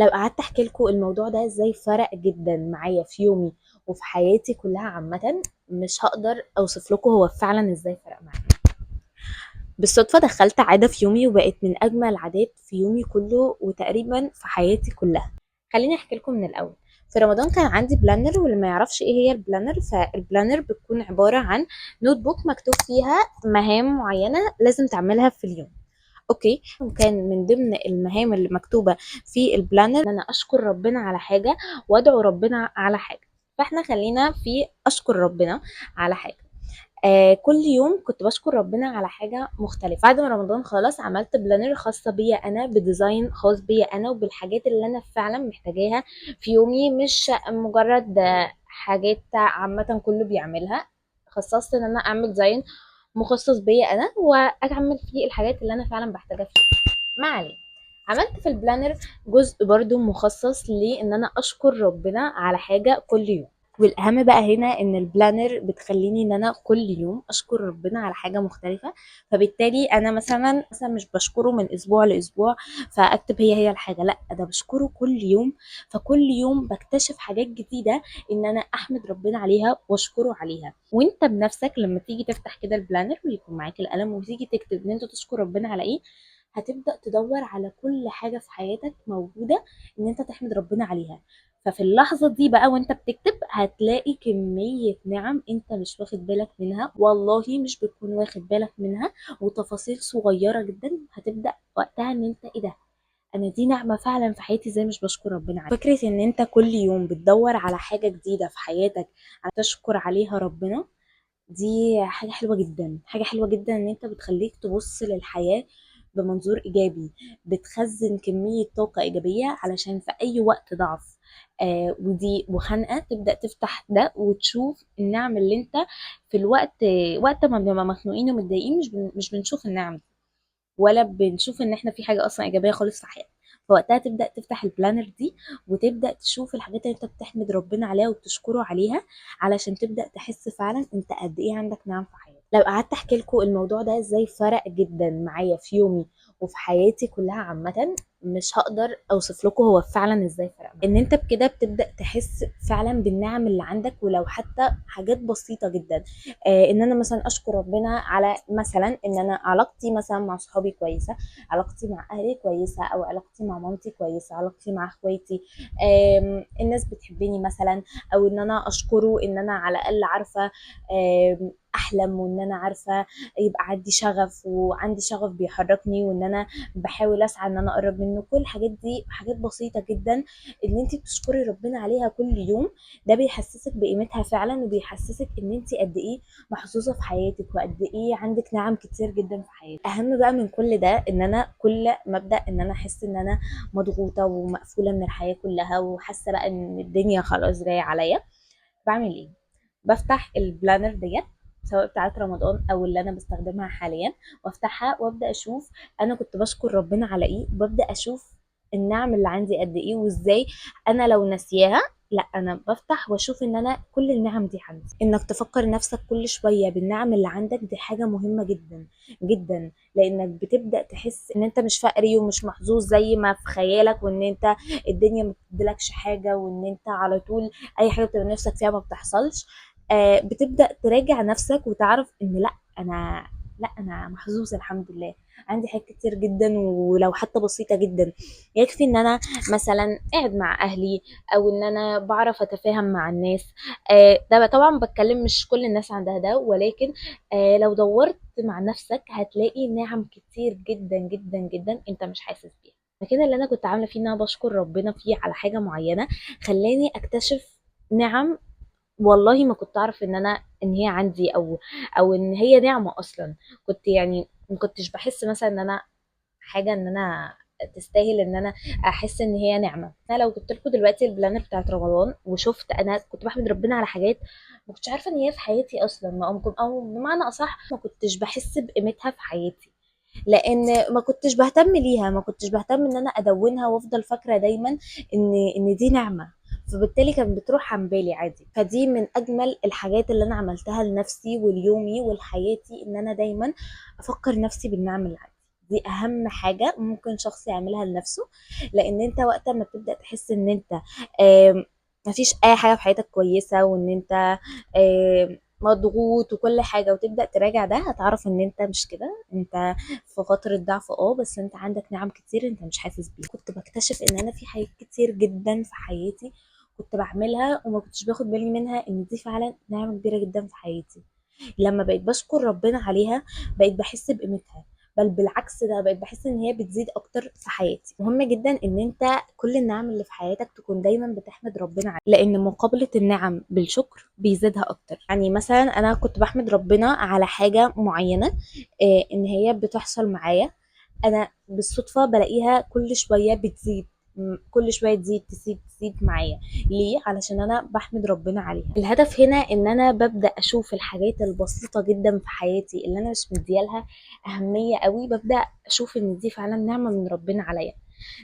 لو قعدت احكي لكم الموضوع ده ازاي فرق جدا معايا في يومي وفي حياتي كلها عامة، مش هقدر اوصف لكم هو فعلا ازاي فرق معايا. بالصدفة دخلت عادة في يومي وبقت من اجمل العادات في يومي كله وتقريبا في حياتي كلها. خليني احكي لكم من الاول. في رمضان كان عندي بلانر، واللي ما يعرفش ايه هي البلانر، فالبلانر بتكون عبارة عن نوت بوك مكتوب فيها مهام معينة لازم تعملها في اليوم. اوكي، وكان من ضمن المهام اللي مكتوبه في البلانر ان انا اشكر ربنا على حاجه وادعو ربنا على حاجه. فاحنا خلينا في اشكر ربنا على حاجه. كل يوم كنت بشكر ربنا على حاجه مختلفه. بعد ما رمضان خلاص عملت بلانر خاصه بيا انا، بديزاين خاص بيا انا وبالحاجات اللي انا فعلا محتاجاها في يومي، مش مجرد حاجات عامه كله بيعملها. خصصت ان انا اعمل ديزاين مخصص بيا انا واعمل فيه الحاجات اللي انا فعلا بحتاجها فيه. ما علينا، عملت في البلانر جزء برضو مخصص لان انا اشكر ربنا على حاجة كل يوم. والاهم بقى هنا ان البلانر بتخليني ان انا كل يوم اشكر ربنا على حاجة مختلفة. فبالتالي انا مثلا مش بشكره من اسبوع لاسبوع فاكتب هي الحاجة، لا ده بشكره كل يوم. فكل يوم بكتشف حاجات جديدة ان انا احمد ربنا عليها واشكره عليها. وانت بنفسك لما تيجي تفتح كده البلانر ويكون معاك القلم وتيجي تكتب ان انت تشكر ربنا على ايه، هتبدأ تدور على كل حاجة في حياتك موجودة ان انت تحمد ربنا عليها. ففي اللحظة دي بقى وانت بتكتب هتلاقي كمية نعم انت مش واخد بالك منها، والله مش بتكون واخد بالك منها، وتفاصيل صغيرة جدا هتبدأ وقتها ان انت ايه ده، انا دي نعمة فعلا في حياتي ازاي مش بشكر ربنا عليها. فكرة ان انت كل يوم بتدور على حاجة جديدة في حياتك تشكر عليها ربنا، دي حاجة حلوة جدا، حاجة حلوة جدا ان انت بتخليك تبص للحياة بمنظور ايجابي، بتخزن كمية طاقة ايجابية علشان في اي وقت ضعف ودي وخنقة تبدأ تفتح ده وتشوف النعم اللي انت في وقت ما بنبقى مخنوقين ومتضايقين مش بنشوف النعم دي، ولا بنشوف ان احنا في حاجه اصلا ايجابيه خالص في حياتنا. فوقتها تبدا تفتح البلانر دي وتبدا تشوف الحاجات اللي انت بتحمد ربنا عليها وبتشكره عليها، علشان تبدا تحس فعلا انت قد ايه عندك نعم في حياتك. لو قعدت احكي لكم الموضوع ده ازاي فرق جدا معايا في يومي وفي حياتي كلها عامه، مش هقدر اوصف لكم هو فعلا ازاي فرق معايا. ان انت بكده بتبدا تحس فعلا بالنعم اللي عندك ولو حتى حاجات بسيطه جدا. ان انا مثلا اشكر ربنا على مثلا ان انا علاقتي مثلا مع صحابي كويسه، علاقتي مع اهلي كويسه، او علاقتي مع مامتي كويسه، علاقتي مع اخواتي، الناس بتحبني مثلا. او ان انا اشكره ان انا على الاقل عارفه احلم، وان انا عارفه يبقى عندي شغف، وعندي شغف بيحركني، وان انا بحاول اسعى ان انا اقرب منه. كل الحاجات دي حاجات بسيطه جدا ان انت بتشكري ربنا عليها كل يوم، ده بيحسسك بقيمتها فعلا، وبيحسسك ان انت قد ايه محظوظه في حياتك وقد ايه عندك نعم كتير جدا في حياتك. اهم بقى من كل ده ان انا كل ما ابدا ان انا احس ان انا مضغوطه ومقفوله من الحياه كلها وحاسه بقى ان الدنيا خلاص جايه عليا، بعمل ايه؟ بفتح البلانر ديت، سواء بتاعت رمضان او اللي انا بستخدمها حاليا، وافتحها وابدا اشوف انا كنت بشكر ربنا على ايه، وببدا اشوف النعم اللي عندي قد ايه وازاي انا لو ناسياها. لا، انا بفتح واشوف ان انا كل النعم دي عندي. انك تفكر نفسك كل شويه بالنعم اللي عندك دي حاجه مهمه جدا جدا، لانك بتبدا تحس ان انت مش فقري ومش محظوظ زي ما في خيالك، وان انت الدنيا ما بتديلكش حاجه، وان انت على طول اي حاجه بتبقى نفسك فيها ما بتحصلش. بتبدا تراجع نفسك وتعرف ان لا، انا لا انا محظوظه الحمد لله، عندي حاجات كتير جدا ولو حتى بسيطه جدا. يكفي ان انا مثلا قاعد مع اهلي، او ان انا بعرف اتفاهم مع الناس. ده طبعا بتكلم مش كل الناس عندها ده، ولكن لو دورت مع نفسك هتلاقي نعم كتير جدا جدا جدا انت مش حاسس بيها. لكن اللي انا كنت عامله فيه ان انا بشكر ربنا فيه على حاجه معينه خلاني اكتشف نعم والله ما كنت اعرف ان هي عندي، او ان هي نعمه اصلا. كنت يعني ما كنتش بحس مثلا ان انا حاجه ان انا تستاهل ان انا احس ان هي نعمه. انا لو جبت لكم دلوقتي البلانر بتاعت رمضان وشفت انا كنت بحمد ربنا على حاجات ما كنتش عارفه ان هي في حياتي اصلا، او بمعنى اصح ما كنتش بحس بقيمتها في حياتي، لان ما كنتش بهتم ليها، ما كنتش بهتم ان انا ادونها وافضل فاكره دايما ان دي نعمه. فبالتالي كانت بتروح عن بالي عادي. فدي من اجمل الحاجات اللي انا عملتها لنفسي وليومي ولحياتي، ان انا دايما افكر نفسي بالنعم اللي عندي. دي اهم حاجه ممكن شخص يعملها لنفسه. لان انت وقت ما بتبدا تحس ان انت مفيش اي حاجه في حياتك كويسه، وان انت مضغوط وكل حاجه، وتبدا تراجع ده، هتعرف ان انت مش كده. انت في فتره ضعف، بس انت عندك نعم كتير انت مش حاسس بيها. كنت بكتشف ان انا في حاجات كتير جدا في حياتي كنت بعملها وما كنتش باخد بالي منها، ان دي فعلا نعمه كبيره جدا في حياتي. لما بقيت بشكر ربنا عليها بقيت بحس بقيمتها، بل بالعكس ده بقيت بحس ان هي بتزيد اكتر في حياتي. مهم جدا ان انت كل النعم اللي في حياتك تكون دايما بتحمد ربنا عليها، لان مقابلة النعم بالشكر بيزيدها اكتر. يعني مثلا انا كنت بحمد ربنا على حاجة معينة، ان هي بتحصل معايا، انا بالصدفة بلاقيها كل شوية بتزيد، كل شوية تزيد تزيد تزيد معايا. ليه؟ علشان انا بحمد ربنا عليها. الهدف هنا ان انا ببدأ اشوف الحاجات البسيطة جدا في حياتي اللي انا مش مديالها اهمية قوي، ببدأ اشوف ان دي فعلا نعمة من ربنا عليا.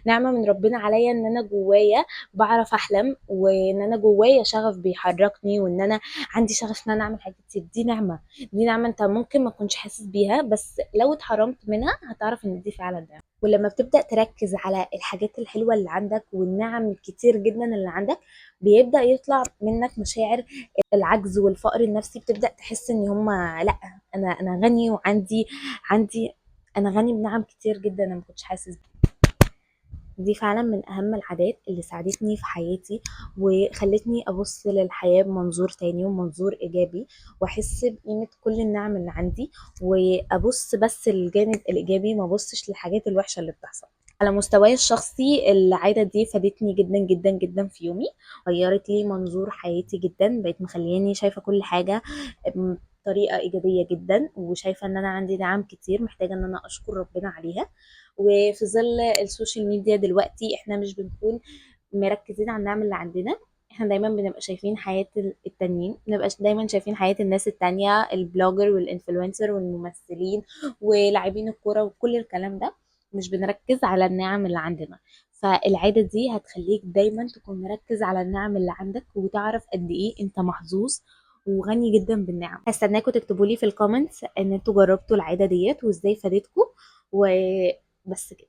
نعمة من ربنا عليا ان انا جوايا بعرف احلم، وان انا جوايا شغف بيحركني، وان انا عندي شغف ان انا اعمل حاجات كتير. دي نعمة، دي نعمة انت ممكن ما تكونش حاسس بيها، بس لو اتحرمت منها هتعرف ان دي فعلا نعمة. ولما بتبدأ تركز على الحاجات الحلوة اللي عندك والنعم الكتير جدا اللي عندك، بيبدأ يطلع منك مشاعر العجز والفقر النفسي. بتبدأ تحس ان هما لا، انا غني، وعندي انا غني بنعم كتير جدا انا ما كنتش حاسس بيها. دي فعلا من أهم العادات اللي ساعدتني في حياتي، وخلتني أبص للحياة بمنظور تاني ومنظور إيجابي، وأحس بقيمة كل النعم اللي عندي، وأبص بس للجانب الإيجابي، ما أبصش للحاجات الوحشة اللي بتحصل. على مستواي الشخصي العادة دي فادتني جدا جدا جدا في يومي، غيرت لي منظور حياتي جدا، بقيت مخلياني شايفة كل حاجة بطريقة إيجابية جدا، وشايفة إن أنا عندي نعم كتير محتاجة إن أنا أشكر ربنا عليها. وفي ظل السوشيال ميديا دلوقتي احنا مش بنكون مركزين على النعم اللي عندنا، احنا دايما بنبقى شايفين حياة التانيين، بنبقى دايما شايفين حياة الناس التانية، البلوجر والانفلونسر والممثلين ولاعبين الكورة وكل الكلام ده، مش بنركز على النعم اللي عندنا. فالعادة دي هتخليك دايما تكون مركز على النعم اللي عندك، وتعرف قد ايه انت محظوظ وغني جدا بالنعم. هستناكم تكتبوا لي في الكومنتس ان انتوا جربتوا العادة ديت وازاي فادتكم، وبس كده.